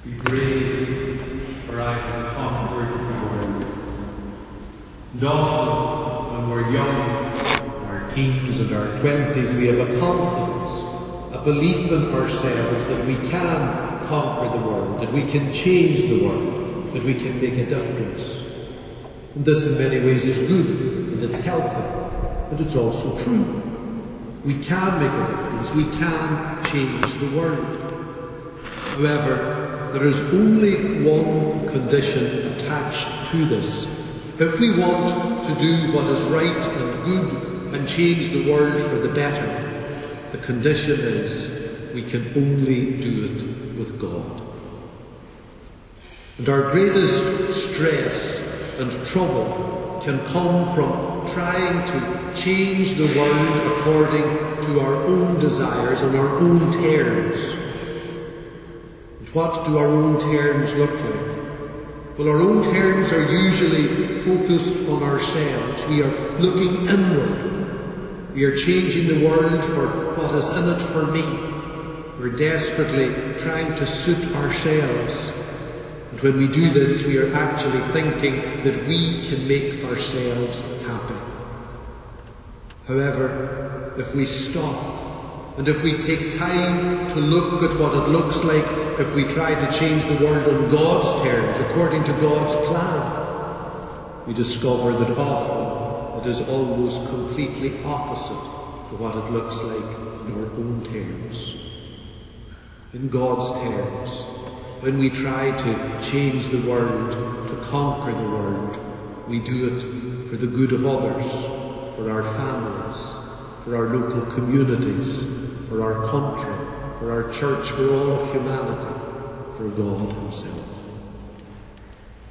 Be brave, for I have conquered the world. And often, when we're young, in our teens and our 20s, we have a confidence, a belief in ourselves that we can conquer the world, that we can change the world, that we can make a difference. And this in many ways is good, and it's healthy, and it's also true. We can make a difference, we can change the world. However, there is only one condition attached to this. If we want to do what is right and good and change the world for the better, the condition is we can only do it with God. And our greatest stress and trouble can come from trying to change the world according to our own desires and our own terms. And what do our own terms look like? Well, our own terms are usually focused on ourselves. We are looking inward. We are changing the world for what is in it for me. We're desperately trying to suit ourselves. And when we do this, we are actually thinking that we can make ourselves happy. However, if we stop and if we take time to look at what it looks like if we try to change the world on God's terms, according to God's plan, we discover that often it is almost completely opposite to what it looks like in our own terms. In God's terms, when we try to change the world, to conquer the world, we do it for the good of others, for our families, for our local communities, for our country, for our church, for all of humanity, for God Himself.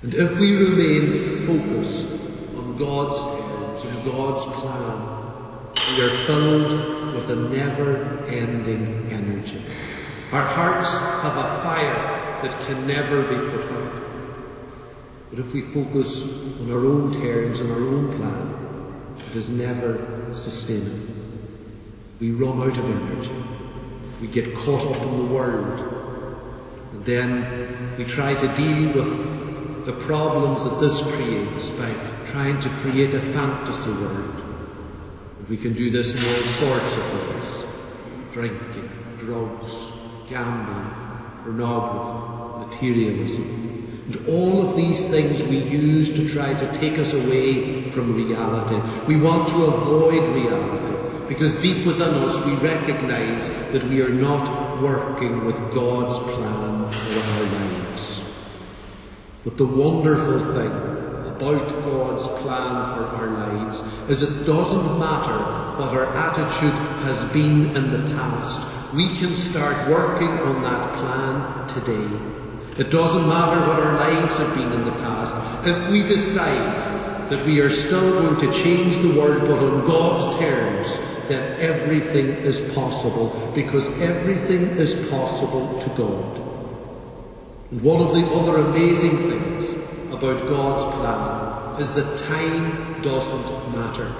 And if we remain focused on God's terms and God's plan, we are filled with a never-ending energy. Our hearts have a fire that can never be put out. But if we focus on our own terms and our own plan, it is never sustainable. We run out of energy. We get caught up in the world. And then we try to deal with the problems that this creates by trying to create a fantasy world. And we can do this in all sorts of ways. Drinking, drugs, gambling, pornography, materialism. And all of these things we use to try to take us away from reality. We want to avoid reality because deep within us we recognise that we are not working with God's plan for our lives. But the wonderful thing about God's plan for our lives is it doesn't matter what our attitude has been in the past. We can start working on that plan today. It doesn't matter what our lives have been in the past. If we decide that we are still going to change the world but on God's terms, then everything is possible, because everything is possible to God. And one of the other amazing things about God's plan is that time doesn't matter.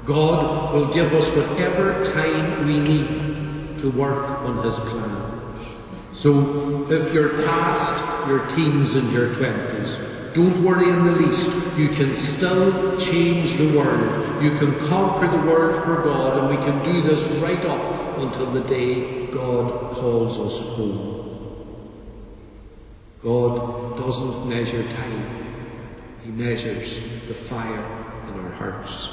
God will give us whatever time we need to work on His plan. So if you're past your teens and your 20s, don't worry in the least. You can still change the world. You can conquer the world for God, and we can do this right up until the day God calls us home. God doesn't measure time. He measures the fire in our hearts.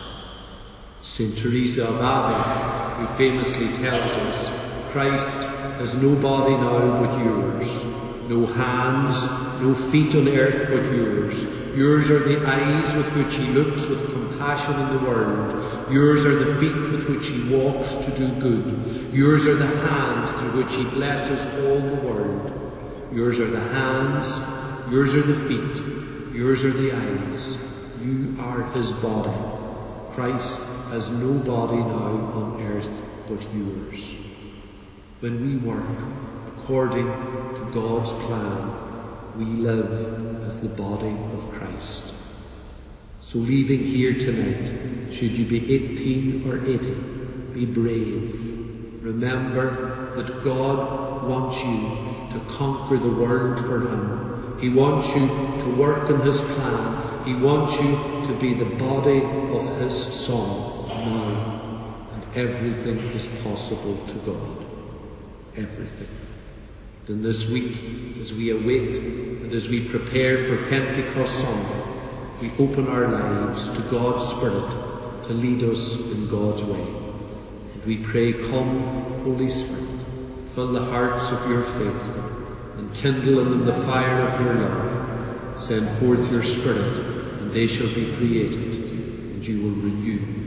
St. Teresa of Avila, who famously tells us, Christ has no body now but yours, no hands, no feet on earth but yours. Yours are the eyes with which He looks with compassion in the world. Yours are the feet with which He walks to do good. Yours are the hands through which He blesses all the world. Yours are the hands, yours are the feet, yours are the eyes. You are His body. Christ has no body now on earth but yours. When we work according to God's plan, we live as the body of Christ. So leaving here tonight, should you be 18 or 80, be brave. Remember that God wants you to conquer the world for him. He wants you to work in his plan. He wants you to be the body of his Son now. And everything is possible to God. Everything. Then this week, as we await and as we prepare for Pentecost Sunday, we open our lives to God's Spirit to lead us in God's way. And we pray, come, Holy Spirit, fill the hearts of your faithful and kindle in them the fire of your love. Send forth your Spirit, and they shall be created, and you will renew